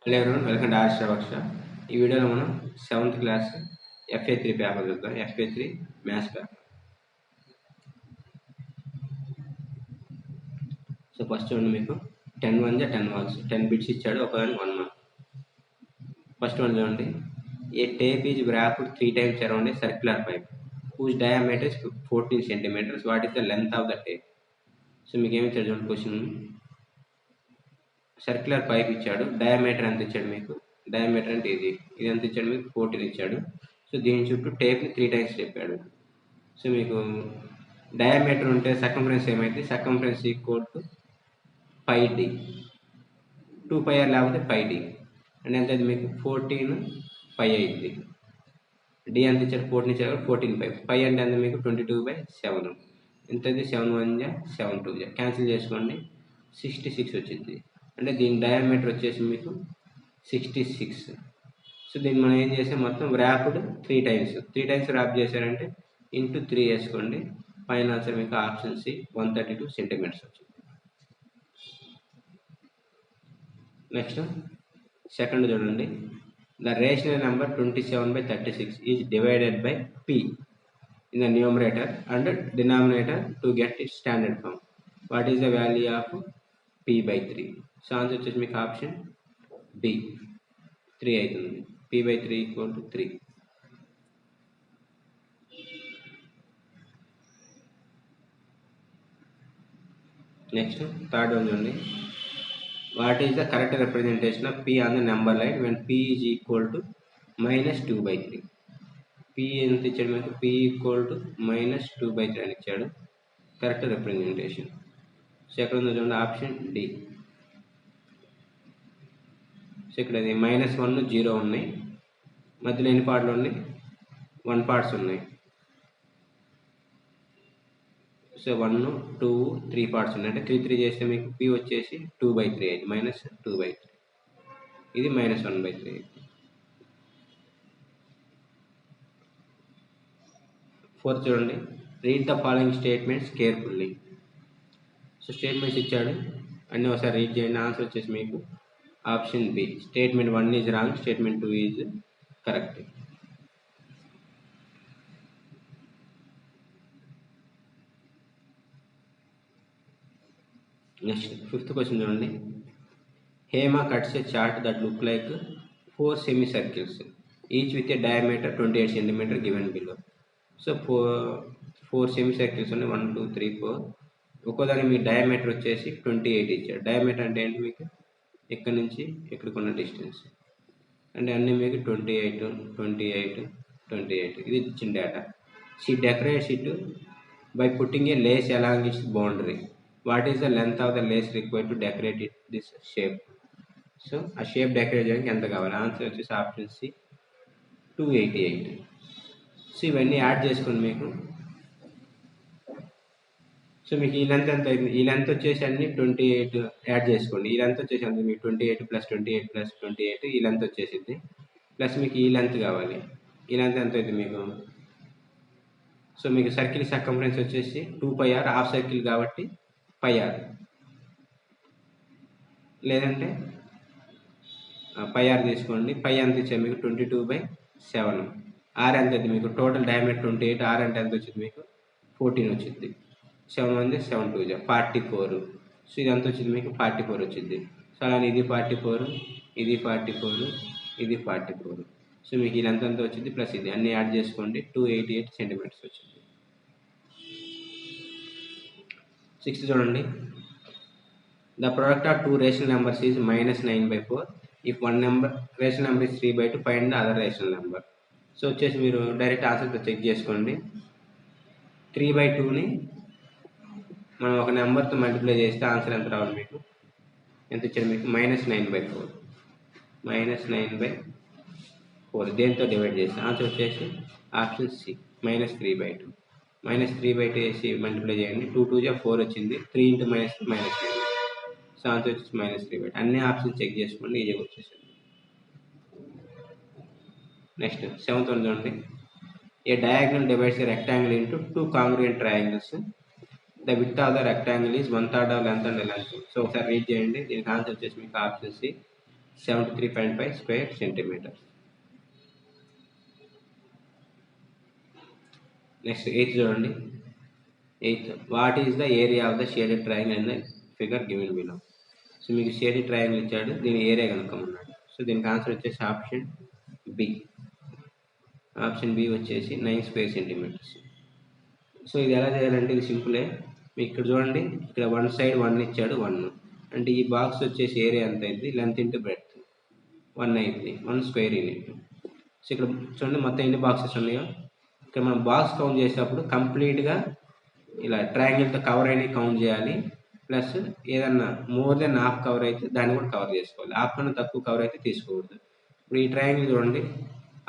Hello everyone, welcome to arts workshop. ఈ వీడియోలో మనం 7th క్లాస్ FA3 పేపర్ చూద్దాం. FA3 maths paper. So first చూడండి, మీకు 10 1 10 మార్క్స్, 10 బిట్స్ ఇచ్చాడు, ఒకదానికి 1 మార్క్. ఫస్ట్ వన్ చూడండి, ఏ tape is wrapped 3 times around a circular pipe whose diameter is 14 centimeters. What is the length of the tape? So మీకు ఏమి ఇచ్చాడు చూడండి, క్వశ్చన్ సర్క్యులర్ పైప్ ఇచ్చాడు, డయామీటర్ ఎంత ఇచ్చాడు మీకు, డయామీటర్ అంటే ఇది ఎంత ఇచ్చాడు మీకు, 14 ఇచ్చాడు. సో దీని చుట్టూ టేప్ని 3 times చెప్పాడు. సో మీకు డయామీటర్ ఉంటే సర్కంఫరెన్స్ ఏమైంది, circumference equal to πd, 2πr లేకపోతే πd అంటే ఎంత అది మీకు 14 π అయింది. డి ఎంత ఇచ్చాడు, 14 ఇచ్చాడు, 14 π అంటే ఎంత మీకు 22/7. ఎంతది 7 1 7 2 క్యాన్సిల్ చేసుకోండి, 66 వచ్చింది. అంటే దీని డయామీటర్ వచ్చేసి మీకు 66. సో దీన్ని మనం ఏం చేసాం, మొత్తం ర్యాప్డ్ 3 times ర్యాప్ చేశారంటే ఇంటూ 3 వేసుకోండి. ఫైనల్ ఆన్సర్ మీకు ఆప్షన్ సి 132 సెంటీమీటర్స్ వచ్చింది. నెక్స్ట్ సెకండ్ చూడండి, the rational number 27/36 is divided by p in the numerator and denominator to get its standard form. What is the value of p/3? So answer వచ్చేసి మీకు option B 3 అవుతుంది. p/3 equal to 3. Next third one చూడండి, what is the correct representation of p on the number line when p is equal to -2/3. p ఎంత ఇచ్చాడు మీకు, p equal to -2/3 అని ఇచ్చాడు, correct representation. So ఎక్కడ ఉందో చూడండి, ఆప్షన్ డి. సో ఇక్కడ అది -1 0 ఉన్నాయి, మధ్యలో ఎన్ని పార్ట్లు ఉన్నాయి, 1 పార్ట్స్ ఉన్నాయి. సో 1 2 3 పార్ట్స్ ఉన్నాయి, అంటే 3 3 చేస్తే మీకు p వచ్చేసి 2/3 అయింది, -2/3. ఇది -1/3. ఫోర్త్ చూడండి, read the following statements carefully. So statements ఇచ్చాడు, అన్నీ ఒకసారి రీడ్ చేయండి. ఆన్సర్ వచ్చేసి మీకు option B, statement 1 is wrong, statement 2 is correct. Next fifth question చూడండి, Hema cuts a chart that look like 4 semi circles each with a diameter 28 centimeter given below. So 4 semi circles ఉన్నాయి, 1 2 3 4. ఒక్కోదానికి మీ diameter వచ్చేసి 28 ఇచ్చాడు. Diameter అంటే ఏంటి మీకు, ఇక్కడ నుంచి ఇక్కడికి ఉన్న డిస్టెన్స్, అంటే అన్నీ మీకు 28 28 28. ఇది ఇచ్చిన data. She decorates it by putting a lace along its boundary. What is the length of the lace required to decorate it this shape? So ఆ షేప్ డెకరేట్ చేయడానికి ఎంత కావాలి? ఆన్సర్ వచ్చేసి ఆప్షన్ సి 288. సో ఇవన్నీ add చేసుకోండి మీకు. So మీకు ఈ లెంత్ ఎంత అయింది, ఈ లెంత్ వచ్చేసి అన్ని 28 యాడ్ చేసుకోండి. ఈ లెంత్ వచ్చేసి అంత మీకు 28 + 28 + 28 ఈ లెంత్ వచ్చేసింది. ప్లస్ మీకు ఈ లెంత్ కావాలి, ఈ లెంత్ ఎంత అవుతుంది మీకు. సో మీకు సర్కిల్ సర్కంఫరెన్స్ వచ్చేసి 2πr, హాఫ్ సర్కిల్ కాబట్టి πr, లేదంటే πr తీసుకోండి. π ఎంత ఇచ్చారు మీకు 22/7. r ఎంత అవుతుంది మీకు, టోటల్ డయామీటర్ 28, r అంటే ఎంత వచ్చింది మీకు 14 వచ్చింది. 7 1 7 2 44. సో ఇది ఎంత వచ్చింది మీకు 44 వచ్చింది. సో అలానే ఇది 44, ఇది 44, ఇది 44. సో మీకు ఇది ఎంత వచ్చింది, ప్లస్ ఇది అన్ని యాడ్ చేసుకోండి, 288 సెంటీమీటర్స్ వచ్చింది. 6th చూడండి, the product of 2 rational numbers is -9/4 if one number rational number is 3/2 find the other rational number. So వచ్చేసి మీరు డైరెక్ట్ ఆన్సర్తో చెక్ చేసుకోండి. 3/2ని మనం ఒక నెంబర్తో మల్టిప్లై చేస్తే ఆన్సర్ ఎంత రావాలి మీకు, ఎంత ఇచ్చారు మీకు, -9/4. -9/4 దేంతో డివైడ్ చేస్తే ఆన్సర్ వచ్చేసి ఆప్షన్ సి -3/2. -3/2 వేసి మల్టిప్లై చేయండి, 2 2 4 వచ్చింది, 3 × -9. సో ఆన్సర్ వచ్చేసి -3/2. అన్ని ఆప్షన్ చెక్ చేసుకోండి, ఈజీగా వచ్చేసింది. నెక్స్ట్ 7th వన్ చూడండి, a diagonal divides a rectangle into 2 congruent triangles. The width of the rectangle is 1/3 of length and length. So ఒకసారి రీడ్ చేయండి, దీనికి ఆన్సర్ వచ్చేసి మీకు option C 73.5 square centimeters. Next, 8th చూడండి. 8th, what is the area of the shaded triangle in the figure given below. So మీకు shaded triangle ఇచ్చాడు, దీని area కనుక్కోమన్నాడు. సో దీనికి ఆన్సర్ వచ్చేసి ఆప్షన్ బి. ఆప్షన్ బి వచ్చేసి 9 స్క్వేర్ సెంటీమీటర్స్. సో ఇది ఎలా చేయాలంటే ఇది సింపులే. మీకు ఇక్కడ చూడండి, ఇక్కడ వన్ సైడ్ 1 ఇచ్చాడు, 1 అంటే ఈ బాక్స్ వచ్చేసి ఏరియా ఎంత అయింది, లెంత్ ఇంటూ బ్రెడ్త్ 1 అయింది, 1 స్క్వేర్ యూనిట్. సో ఇక్కడ చూడండి మొత్తం ఎన్ని బాక్సెస్ ఉన్నాయో. ఇక్కడ మనం బాక్స్ కౌంట్ చేసేటప్పుడు కంప్లీట్గా ఇలా ట్రయాంగిల్తో కవర్ అయినవి కౌంట్ చేయాలి. ప్లస్ ఏదన్నా మోర్ దెన్ హాఫ్ కవర్ అయితే దాన్ని కూడా కవర్ చేసుకోవాలి. హాఫ్ కన్నా తక్కువ కవర్ అయితే తీసుకోకూడదు. ఇప్పుడు ఈ ట్రయాంగిల్ చూడండి,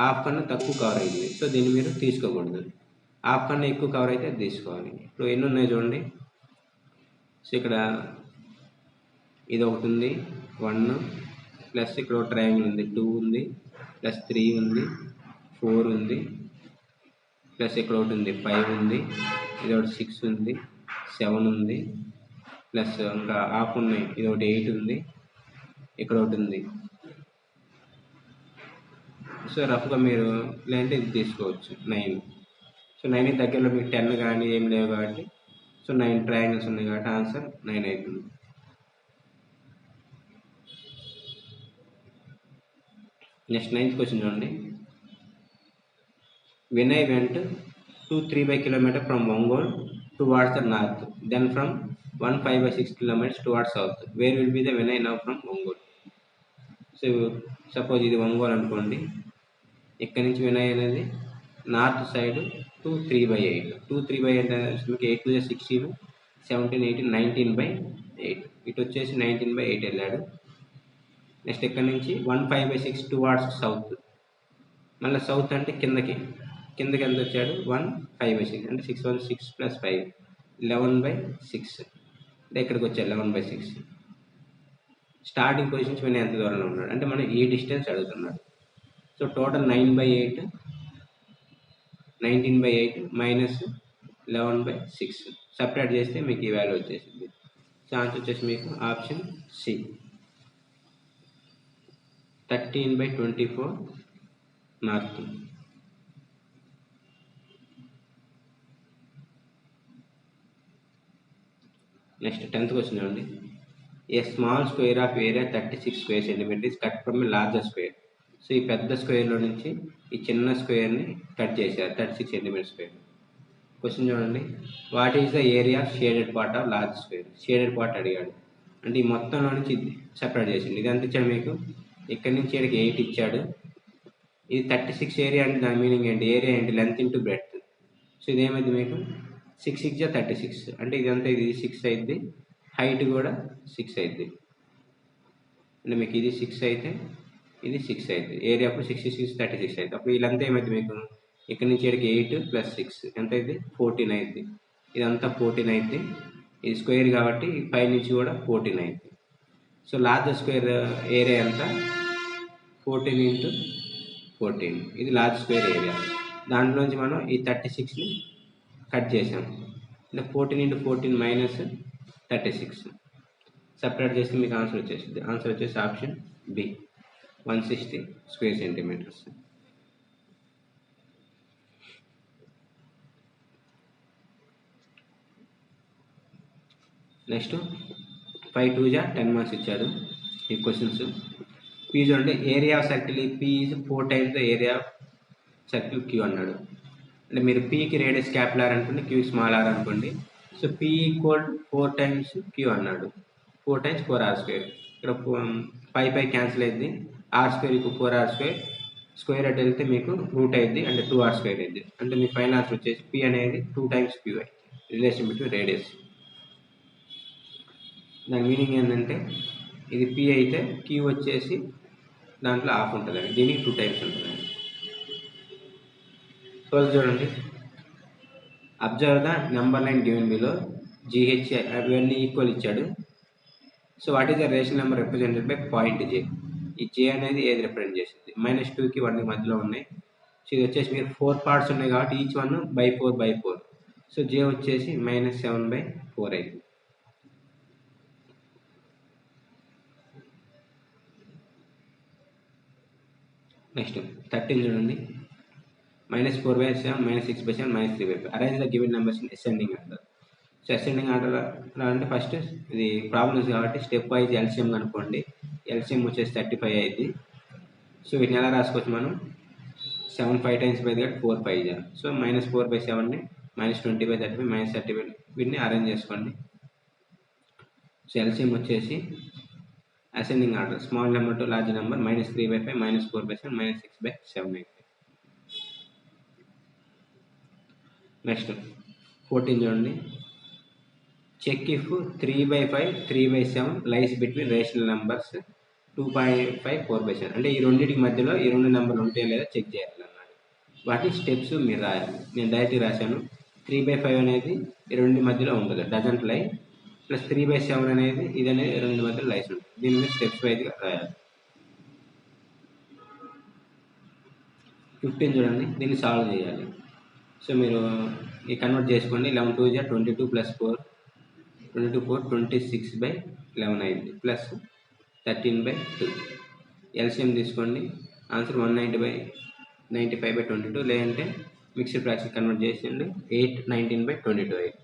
హాఫ్ కన్నా తక్కువ కవర్ అయింది, సో దీన్ని మీరు తీసుకోకూడదు. హాఫ్ కన్నా ఎక్కువ కవర్ అయితే అది తీసుకోవాలి. ఇప్పుడు ఎన్ని ఉన్నాయి చూడండి. సో ఇక్కడ ఇది ఒకటి ఉంది 1, ప్లస్ ఇక్కడ ఒక ట్రయాంగిల్ ఉంది 2 ఉంది, ప్లస్ 3 ఉంది, 4 ఉంది, ప్లస్ ఇక్కడ ఒకటి ఉంది 5 ఉంది, ఇది ఒకటి 6 ఉంది, 7 ఉంది, ప్లస్ ఇంకా హాఫ్ ఉన్నాయి, ఇది ఒకటి 8 ఉంది, ఇక్కడ ఒకటి ఉంది. సో రఫ్గా మీరు లేదంటే ఇది తీసుకోవచ్చు 9. సో 9 దగ్గరలో మీకు 10 కానీ ఏం లేవు కాబట్టి, సో 9 ట్రయాంగిల్స్ ఉన్నాయి కాబట్టి ఆన్సర్ 9 అవుతుంది. నెక్స్ట్ 9th క్వశ్చన్ చూడండి. Vinay went 2-3 km from Ongole towards the north, then from 1-5/6 km towards south. Where will be the Vinay now from Ongole? So suppose ఇది ఒంగోలు అనుకోండి. ఇక్కడ నుంచి వినయ్ అనేది నార్త్ సైడ్ 2-3/8. 2-3/8 మీకు 8 + 16, 17, 18, 19/8. ఇటు వచ్చేసి 19/8 వెళ్ళాడు. నెక్స్ట్ ఇక్కడ నుంచి 1-5/6 టువార్డ్స్ సౌత్. మళ్ళీ సౌత్ అంటే కిందకి ఎంత వచ్చాడు 1-5/6 అంటే 6 1 6 + 5 11/6 అంటే ఇక్కడికి వచ్చాడు 11/6. స్టార్టింగ్ పొజిషన్ నుంచి ఎంత దూరంలో ఉన్నాడు అంటే మనం ఈ డిస్టెన్స్ అడుగుతున్నాడు. సో టోటల్ 9/8 19/8 మైనస్ 11/6 సపరేట్ చేస్తే మీకు ఈ వాల్యూ వచ్చేసింది. సో ఆన్సర్ వచ్చేసి మీకు option C 13/24 north. Next 10th question చూడండి. A small square of area 36 square centimetre is cut from a larger square. So ఈ పెద్ద స్క్వేర్లో నుంచి ఈ చిన్న స్క్వేర్ని కట్ చేశారు 36 సెంటీమీటర్ స్క్వేర్. క్వశ్చన్ చూడండి. What is the area shaded part of large square. Shaded part అడిగాడు అంటే ఈ మొత్తంలో నుంచి సెపరేట్ చేసింది. ఇది ఎంత ఇచ్చాడు మీకు, ఇక్కడి నుంచి ఇక్కడికి 8 ఇచ్చాడు. ఇది 36 ఏరియా అంటే దాని మీనింగ్ ఏంటి, ఏరియా ఏంటి లెంత్ ఇంటూ బ్రెడ్త్. సో ఇదేమైంది మీకు 6 6 36 అంటే ఇదంతా ఇది 6 అయింది, హైట్ కూడా 6 అయింది. అంటే మీకు ఇది 6 అయితే ఇది 6 అవుతుంది. ఏరియా అప్పుడు 66 36 అవుతుంది. అప్పుడు వీళ్ళంతా ఏమైంది మీకు ఇక్కడ నుంచి ఇక్కడికి 8 + 6 ఎంత అయింది 14 అయింది. ఇదంతా 14 అయింది. ఇది స్క్వేర్ కాబట్టి పై నుంచి కూడా 14 అయింది. సో లార్జ్ స్క్వేర్ ఏరియా ఎంత 14 × 14. ఇది లార్జ్ స్క్వేర్ ఏరియా. దాంట్లోంచి మనం ఈ 36ని కట్ చేసాం అంటే 14 × 14 మైనస్ 36 సపరేట్ చేస్తే మీకు ఆన్సర్ వచ్చేసింది. ఆన్సర్ వచ్చేసి option B 160 square centimetres. Next 5 2 10 marks ఇచ్చాడు ఈ క్వశ్చన్స్. పీ చూడండి, area of circle P is 4 times the area of circle Q అన్నాడు. అంటే మీరు పీకి రేడియస్ క్యాపిటల్ ఆర్ అనుకోండి, క్యూ స్మాల్ ఆర్ అనుకోండి. So P equal 4 times Q అన్నాడు. 4 times 4r². ఇక్కడ 5 క్యాన్సిల్ అయింది. r² = 4r². స్క్వేర్ అట్ వెళ్తే మీకు రూట్ అయింది అంటే 2r² అయింది. అంటే మీ ఫైనల్ ఆన్సర్ వచ్చేసి పీ అనేది 2 times క్యూ అయింది. Relation between radius. దాని మీనింగ్ ఏంటంటే ఇది పీ అయితే క్యూ వచ్చేసి దాంట్లో హాఫ్ ఉంటుందండి, దీనికి 2 times ఉంటుందండి. సో చూడండి, observe the number line given below GH అవన్నీ ఈక్వల్ ఇచ్చాడు. So what is the rational number represented by point J. ఈ జే అనేది ఏది రిప్రజెంట్ చేస్తుంది, -2కి 1కి మధ్యలో ఉన్నాయి. సో ఇది వచ్చేసి మీరు 4 parts ఉన్నాయి కాబట్టి ఈచ్ 1/4/4. సో జే వచ్చేసి -7/4 అయింది. నెక్స్ట్ 13 చూడండి, -4/7, -6/7, -3/5. Arrange the given numbers in ascending order. So ascending order అంటే ఫస్ట్ ఇది ప్రాబ్లమ్స్ కాబట్టి స్టెప్ వైజ్ ఎల్సిఎం కనుక్కోండి. ఎల్సిఎం వచ్చేసి 35 అయింది. సో వీటిని ఎలా రాసుకోవచ్చు మనం, 7 5 times by that 4 5 జా. సో -4/7ని -20/35 -35 వీటిని అరేంజ్ చేసుకోండి. సో ఎల్సిఎం వచ్చేసి ascending order small number to large number -3/5 -4/7 -6/7 అయితే. నెక్స్ట్ 14 చూడండి, check if 3/5 3/7 lies between rational numbers 2.5 4/7. అంటే ఈ రెండింటికి మధ్యలో ఈ రెండు నెంబర్లు ఉంటే లేదా చెక్ చేయాలన్నమాట. వాటి స్టెప్స్ మీరు రాయాలి. నేను డైరెక్ట్గా రాశాను. 3/5 అనేది ఈ రెండు మధ్యలో ఉంటుంది, డజంట్ లై. ప్లస్ 3/7 అనేది ఇది అనేది రెండు మధ్యలో లైస్ ఉంటుంది. దీని మీద స్టెప్స్ వైజ్గా రాయాలి. 15 చూడండి, దీన్ని సాల్వ్ చేయాలి. సో మీరు ఈ కన్వర్ట్ చేసుకోండి. 11 2 జా 22 + 4 22 4 26/11 అయింది, ప్లస్ 13/2. ఎల్సిఎం తీసుకోండి. ఆన్సర్ 190/95/22, లేదంటే మిక్స్డ్ ఫ్రాక్షన్ కన్వర్ట్ చేసిండు 8 19/22 అయింది.